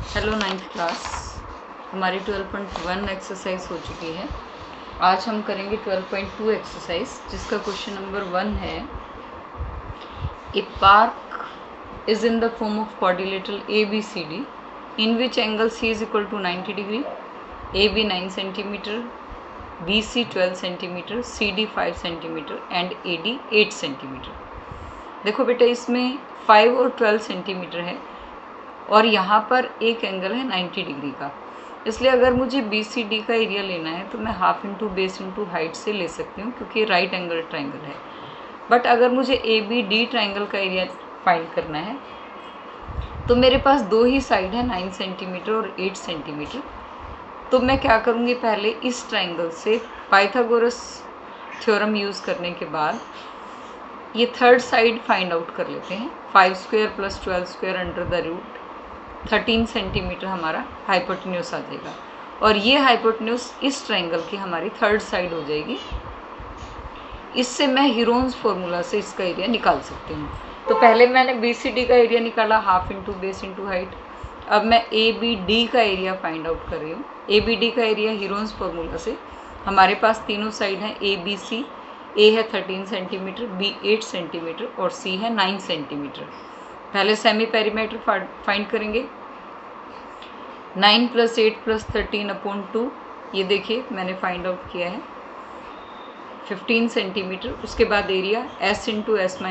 Hello ninth class, हमारी 12.1 exercise हो चुकी है। आज हम करेंगे 12.2 एक्सरसाइज, जिसका क्वेश्चन नंबर 1 है a park is in the form of quadrilateral ABCD in which angle C is equal to 90 degree, AB 9 centimetre, BC 12 centimetre, CD 5 centimetre and AD 8 centimetre. देखो बेटा, इसमें 5 और 12 सेंटीमीटर है और यहाँ पर एक एंगल है 90 डिग्री का। इसलिए अगर मुझे BCD का एरिया लेना है तो मैं half into base into height से ले सकती हूँ, क्योंकि राइट एंगल ट्राइंगल है। बट अगर मुझे ABD ट्राइंगल का एरिया फाइंड करना है तो मेरे पास दो ही साइड है, 9 सेंटीमीटर और 8 सेंटीमीटर। तो मैं क्या करूँगी, पहले इस ट्राइंगल से पाइथागोरस थ्योरम यूज़ करने के बाद ये थर्ड साइड फाइंड आउट कर लेते हैं। 5 square plus 12 square under the root 13 centimetre हमारा हाइपोटेन्यूस आ जाएगा, और ये हाइपोटेन्यूस इस ट्राइंगल की हमारी थर्ड साइड हो जाएगी। इससे मैं हीरोन्स फॉर्मूला से इसका एरिया निकाल सकती हूँ। तो पहले मैंने BCD का एरिया निकाला, half into base into height. अब मैं ABD का एरिया फाइंड आउट कर रही हूँ। ABD का एरिया हीरोन्स फॉर्मूला से हमारे पास तीनों साइड हैं ABC। A है 13 सेंटीमीटर, B 8 सेंटीमीटर और C है 9 सेंटीमीटर। पहले सेमी पेरीमीटर फाइंड करेंगे। 9 + 8 + 13/2, ये देखिए मैंने फाइंड आउट किया है 15 सेंटीमीटर। उसके बाद area S × S - A,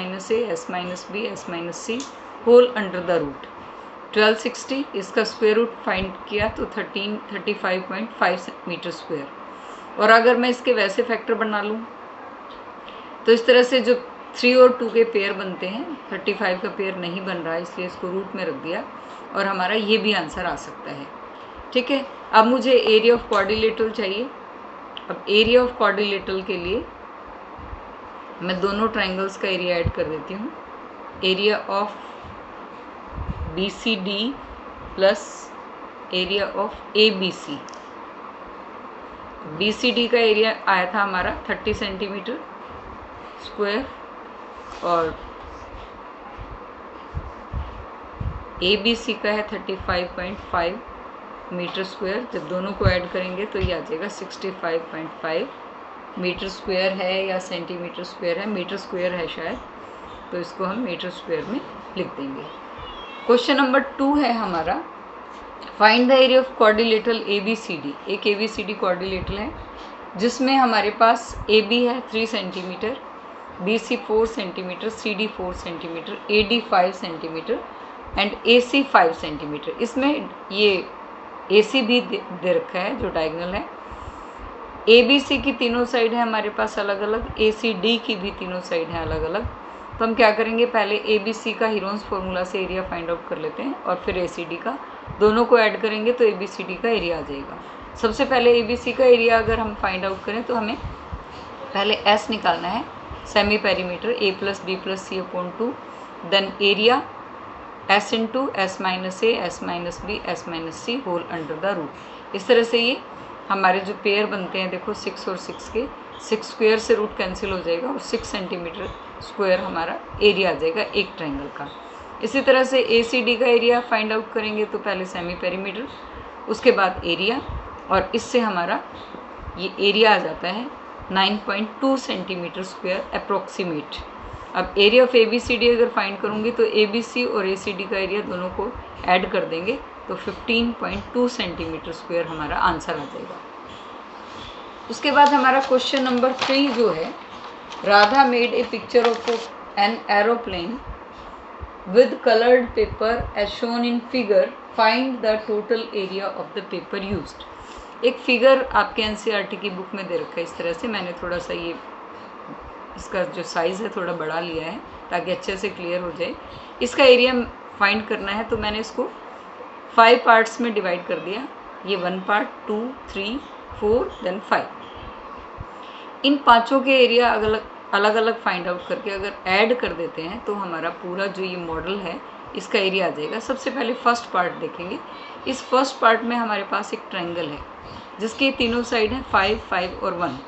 S - B, S - C whole under the root 1260। इसका स्क्वायर रूट फाइंड किया तो 35.5 मीटर स्क्वायर। और अगर मैं इसके वैसे फैक्टर बना लूँ तो इस तरह से जो 3 और 2 के पेयर बनते हैं, 35 का पेयर नहीं बन रहा है, इसलिए इसको रूट में रख दिया और हमारा ये भी आंसर आ सकता है। ठीक है, अब मुझे एरिया ऑफ क्वाड्रिलेटरल चाहिए। अब एरिया ऑफ क्वाड्रिलेटरल के लिए मैं दोनों ट्राइंगल्स का एरिया ऐड कर देती हूँ। Area of BCD plus area of ABC। BCD का एरिया आया था हमारा 30 सेंटीमीटर स्क्वायर और ABC का है 35.5 मीटर स्क्वायर। जब दोनों को ऐड करेंगे तो ये आ जाएगा 65.5 मीटर स्क्वायर है या सेंटीमीटर स्क्वायर है, मीटर स्क्वायर है शायद, तो इसको हम मीटर स्क्वायर में लिख देंगे। क्वेश्चन नंबर 2 है हमारा, find the area of quadrilateral ABCD। एक ABCD क्वाड्रिलेटरल है जिसमें हमारे पास AB है 3 centimetre, BC 4 centimetre, CD 4 centimetre, AD 5 centimetre and AC 5 centimetre. इसमें ये AC भी दे रखा है जो डायगोनल है। ABC की तीनों साइड है हमारे पास अलग अलग, ACD की भी तीनों साइड है अलग अलग। तो हम क्या करेंगे, पहले ABC का हीरोन्स फॉर्मूला से एरिया फाइंड आउट कर लेते हैं और फिर ACD का, दोनों को ऐड करेंगे तो ABCD का एरिया आ जाएगा। सबसे पहले ABC का एरिया अगर हम फाइंड आउट करें तो हमें पहले S निकालना है, semi perimeter A + B + C/2, then area S × S - A, S - B, S - C whole under the root. इस तरह से ये हमारे जो पेयर बनते हैं, देखो 6 और 6 के, 6 स्क्वायर से रूट कैंसिल हो जाएगा और 6 सेंटीमीटर स्क्वायर हमारा एरिया आ जाएगा एक ट्राइंगल का। इसी तरह से ACD का एरिया फाइंड आउट करेंगे तो पहले सेमी पेरीमीटर, उसके बाद एरिया, और इससे हमारा ये एरिया आ जाता है 9.2 सेंटीमीटर स्क्वायर अप्रोक्सीमेट। अब एरिया ऑफ ABCD अगर फाइंड करूँगी तो ABC और ACD का एरिया दोनों को ऐड कर देंगे तो 15.2 सेंटीमीटर स्क्वायर हमारा आंसर आ जाएगा। उसके बाद हमारा क्वेश्चन नंबर 3 जो है, Radha made a picture of an aeroplane with coloured paper as shown in figure, find the total area of the paper used. एक फिगर आपके NCERT की बुक में दे रखा है। इस तरह से मैंने थोड़ा सा ये इसका जो साइज़ है थोड़ा बढ़ा लिया है ताकि अच्छे से क्लियर हो जाए। इसका एरिया फाइंड करना है तो मैंने इसको 5 पार्ट्स में डिवाइड कर दिया। ये 1 पार्ट, 2, 3, 4 देन 5। इन पांचों के एरिया अलग अलग फाइंड आउट करके अगर ऐड कर देते हैं तो हमारा पूरा जो ये मॉडल है इसका एरिया आ जाएगा। सबसे पहले फर्स्ट पार्ट देखेंगे। इस फर्स्ट पार्ट में हमारे पास एक ट्रायंगल है जिसके तीनों साइड हैं 5, 5 और 1।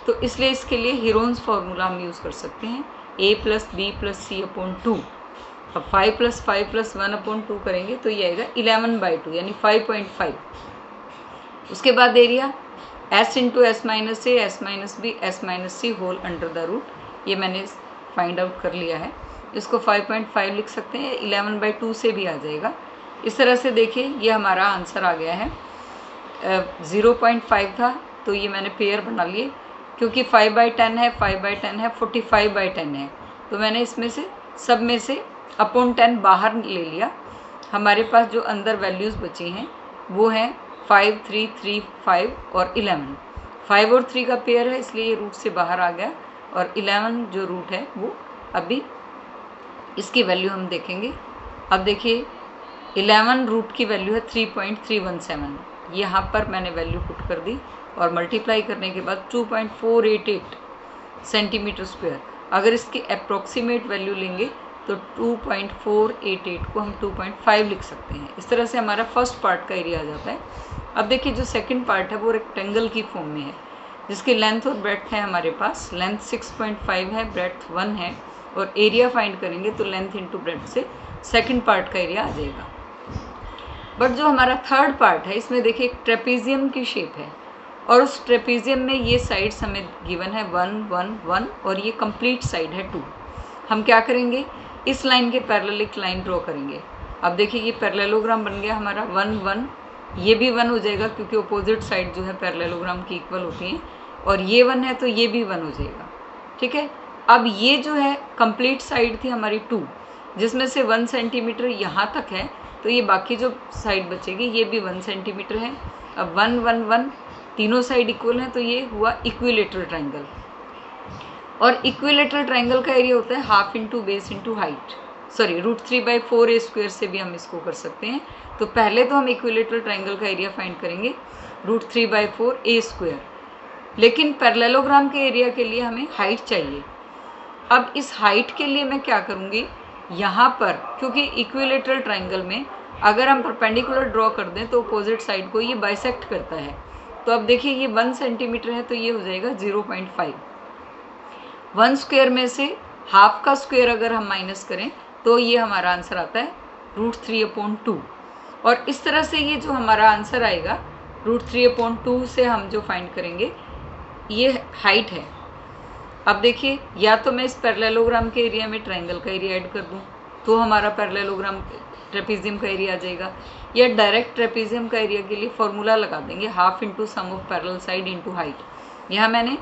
तो इसलिए इसके लिए हीरोन्स फार्मूला हम यूज़ कर सकते हैं, A + B + C/2। अब 5 + 5 + 1/2 करेंगे तो ये आएगा 11/2 यानी 5.5। उसके बाद area s × s - a s - b s - c whole under the root, ये मैंने फाइंड आउट कर लिया है। इसको 5.5 लिख सकते हैं, 11/2 से भी आ जाएगा। इस तरह से देखिए ये हमारा आंसर आ गया है। 0.5 था तो ये मैंने पेयर बना लिए, क्योंकि 5/10 है, 5/10 है, 45/10 है, तो मैंने इसमें से सब में से अपॉन 10 बाहर ले लिया। हमारे पास जो अंदर वैल्यूज़ बची हैं वो हैं 5, 3, 3, 5 और 11। 5 और 3 का पेयर है इसलिए ये रूट से बाहर आ गया, और 11 जो रूट है वो अभी इसकी वैल्यू हम देखेंगे। अब देखिए 11 रूट की वैल्यू है 3.317, यहाँ पर मैंने वैल्यू पुट कर दी और मल्टीप्लाई करने के बाद 2.488 सेंटीमीटर स्क्वायर। अगर इसकी अप्रॉक्सीमेट वैल्यू लेंगे तो 2.488 को हम 2.5 लिख सकते हैं। इस तरह से हमारा फर्स्ट पार्ट का एरिया आ जाता है। अब देखिए जो सेकंड पार्ट है वो रेक्टेंगल की फॉर्म में है, जिसकी लेंथ और ब्रेड्थ है हमारे पास। लेंथ 6.5 है, ब्रेड्थ 1 है, और एरिया फाइंड करेंगे तो लेंथ इंटू ब्रेड्थ से सेकंड पार्ट का एरिया आ जाएगा। बट जो हमारा थर्ड पार्ट है इसमें देखिए एक ट्रेपीजियम की शेप है, और उस ट्रेपीजियम में ये साइड्स हमें गिवन है 1, 1, 1, और ये कंप्लीट साइड है 2। हम क्या करेंगे, इस लाइन के पैरेलल एक लाइन ड्रॉ करेंगे। अब देखिए ये पैरेललोग्राम बन गया हमारा 1, 1, ये भी 1 हो जाएगा क्योंकि अपोजिट साइड जो है पैरेललोग्राम की इक्वल होती हैं, और ये 1 है तो ये भी 1 हो जाएगा। ठीक है, अब ये जो है कंप्लीट साइड थी हमारी 2, जिसमें से 1 सेंटीमीटर यहाँ तक है, तो ये बाकी जो साइड बचेगी ये भी 1 सेंटीमीटर है। अब 1, 1, 1 तीनों साइड इक्वल हैं, तो ये हुआ इक्विलेटरल ट्राइंगल। और इक्विलेटरल ट्राइंगल का एरिया होता है half into base into height, sorry √3/4a² से भी हम इसको कर सकते हैं। तो पहले तो हम इक्विलेटरल ट्राइंगल का एरिया फाइंड करेंगे √3/4a², लेकिन पैरेललोग्राम के एरिया के लिए हमें हाइट चाहिए। अब इस हाइट के लिए मैं क्या करूँगी, यहाँ पर क्योंकि इक्विलेटरल ट्राइंगल में अगर हम परपेंडिकुलर ड्रॉ कर दें तो अपोजिट साइड को ये बाइसेक्ट करता है। तो अब देखिए ये 1 सेंटीमीटर है तो ये हो जाएगा 0.5। 1 स्क्वायर में से हाफ का स्क्वायर अगर हम माइनस करें तो ये हमारा आंसर आता है √3/2। और इस तरह से ये जो हमारा आंसर आएगा √3/2 से हम जो फाइंड करेंगे ये हाइट है। अब देखिए या तो मैं इस पैरेललोग्राम के एरिया में ट्राइंगल का एरिया ऐड कर दूं तो हमारा पैरेललोग्राम ट्रेपीजियम का एरिया आ जाएगा, या डायरेक्ट ट्रेपीजियम का एरिया के लिए फॉर्मूला लगा देंगे half into sum of parallel side into height. यहाँ मैंने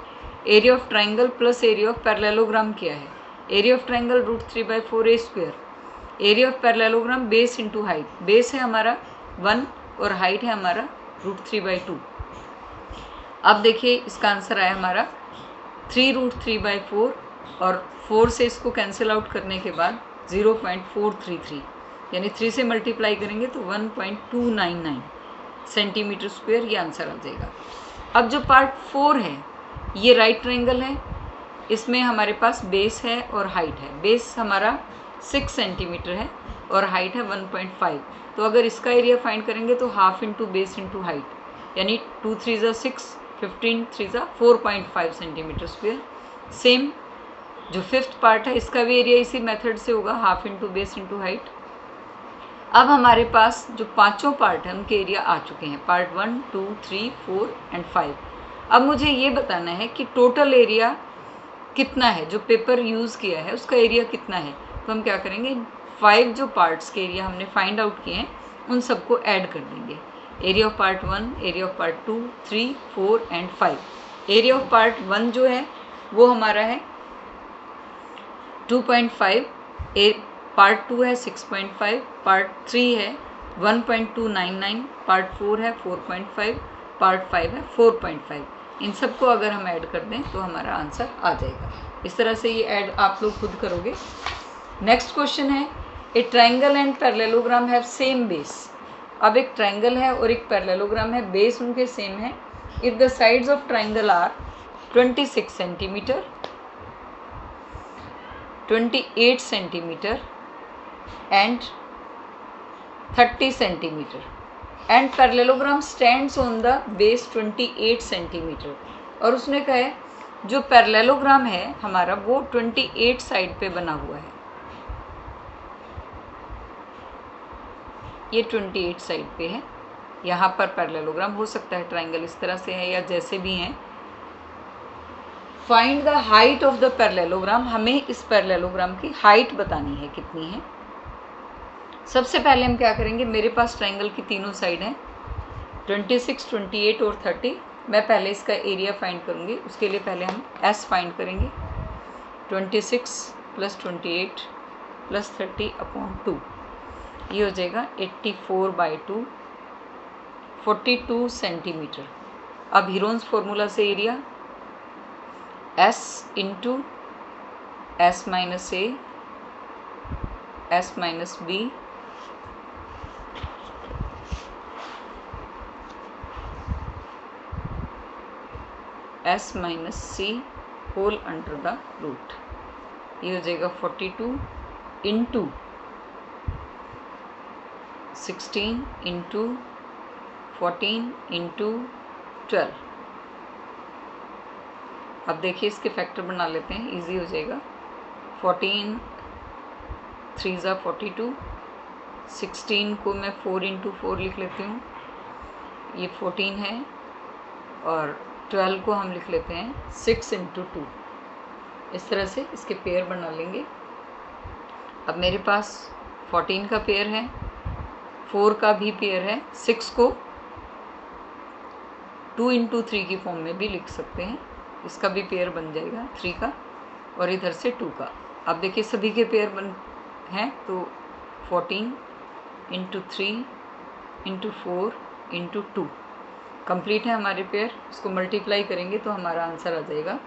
area of triangle plus area of parallelogram किया है। Area of triangle √3/4a², area of parallelogram base into height, base है हमारा 1 और हाइट है हमारा √3/2। अब देखिए इसका आंसर आया हमारा 3√3/4, और 4 से इसको कैंसिल आउट करने के बाद 0.433, यानी 3 से मल्टीप्लाई करेंगे तो 1.299 सेंटीमीटर स्क्वायर ये आंसर आ जाएगा। अब जो पार्ट 4 है ये राइट ट्रायंगल है, इसमें हमारे पास बेस है और हाइट है। बेस हमारा 6 सेंटीमीटर है और हाइट है 1.5। तो अगर इसका एरिया फाइंड करेंगे तो half into base into height, यानी 2 3 6, 15 3 4.5 सेंटीमीटर स्क्वायर। सेम जो फिफ्थ पार्ट है इसका भी एरिया इसी मेथड से होगा, half into base into height. अब हमारे पास जो पांचों पार्ट हैं उनके एरिया आ चुके हैं, पार्ट 1, 2, 3, 4 एंड 5। अब मुझे ये बताना है कि टोटल एरिया कितना है, जो पेपर यूज़ किया है उसका एरिया कितना है। तो हम क्या करेंगे, 5 जो पार्ट्स के एरिया हमने फाइंड आउट किए हैं उन सबको ऐड कर देंगे। Area of part 1, area of part 2, 3, 4 and 5। Area of part 1 जो है वो हमारा है 2.5, पार्ट 2 है 6.5, पार्ट 3 है 1.299, पार्ट 4 है 4.5, पार्ट 5 है 4.5। इन सबको अगर हम ऐड कर दें तो हमारा आंसर आ जाएगा। इस तरह से ये ऐड आप लोग खुद करोगे। नेक्स्ट क्वेश्चन है, ए triangle and parallelogram have same base. अब एक ट्राइंगल है और एक पैरेललोग्राम है, बेस उनके सेम है। If the sides of triangle are 26 centimetre, 28 centimetre and 30 centimetre and parallelogram stands on the base 28 centimetre. और उसने कहा है जो पैरेललोग्राम है हमारा वो 28 साइड पे बना हुआ है। ये 28 साइड पे है। यहाँ पर पैरेललोग्राम हो सकता है ट्राइंगल इस तरह से है या जैसे भी हैं। Find the height of the parallelogram, हमें इस पैरेललोग्राम की हाइट बतानी है कितनी है। सबसे पहले हम क्या करेंगे, मेरे पास ट्राइंगल की तीनों साइड हैं 26, 28 और 30। मैं पहले इसका एरिया फाइंड करूँगी, उसके लिए पहले हम एस फाइंड करेंगे। 26 + 28 + 30/2 ये हो जाएगा 84/2, 42 सेंटीमीटर। अब हीरोन्स फॉर्मूला से area S × S - A S - B S - C whole under the root. ये हो जाएगा 42 × 16 × 14 × 12। अब देखिए इसके फैक्टर बना लेते हैं, इजी हो जाएगा। 14 3 × 42, 16 को मैं 4 × 4 लिख लेती हूँ, ये 14 है, और 12 को हम लिख लेते हैं 6 × 2। इस तरह से इसके पेयर बना लेंगे। अब मेरे पास 14 का पेयर है, 4 का भी पेयर है, 6 को 2 × 3 की फॉर्म में भी लिख सकते हैं, इसका भी पेयर बन जाएगा 3 का, और इधर से 2 का। अब देखिए सभी के पेयर बन हैं, तो 14 × 3 × 4 × 2 कंप्लीट है हमारे पेयर। इसको मल्टीप्लाई करेंगे तो हमारा आंसर आ जाएगा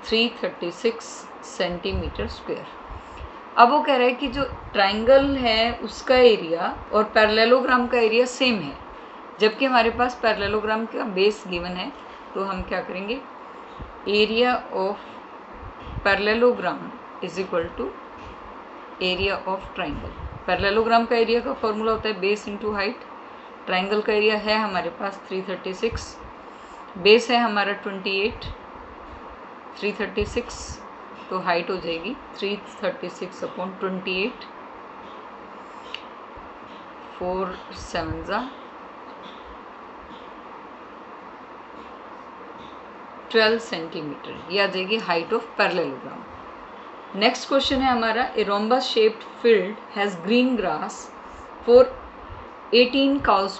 336 सेंटीमीटर स्क्वायर। अब वो कह रहा है कि जो ट्राइंगल है उसका एरिया और पैरेललोग्राम का एरिया सेम है, जबकि हमारे पास पैरेललोग्राम का बेस गिवन है। तो हम क्या करेंगे, area of parallelogram is equal to area of triangle. Parallelogram का एरिया का फॉर्मूला होता है बेस इंटू हाइट। ट्राइंगल का एरिया है हमारे पास 336, बेस है हमारा 28, 336, तो हाइट हो जाएगी 336/28, 4 7 12 सेंटीमीटर। ये आ जाएगी height of parallelogram. Next question है हमारा, a rhombus shaped field has green grass for 18 cows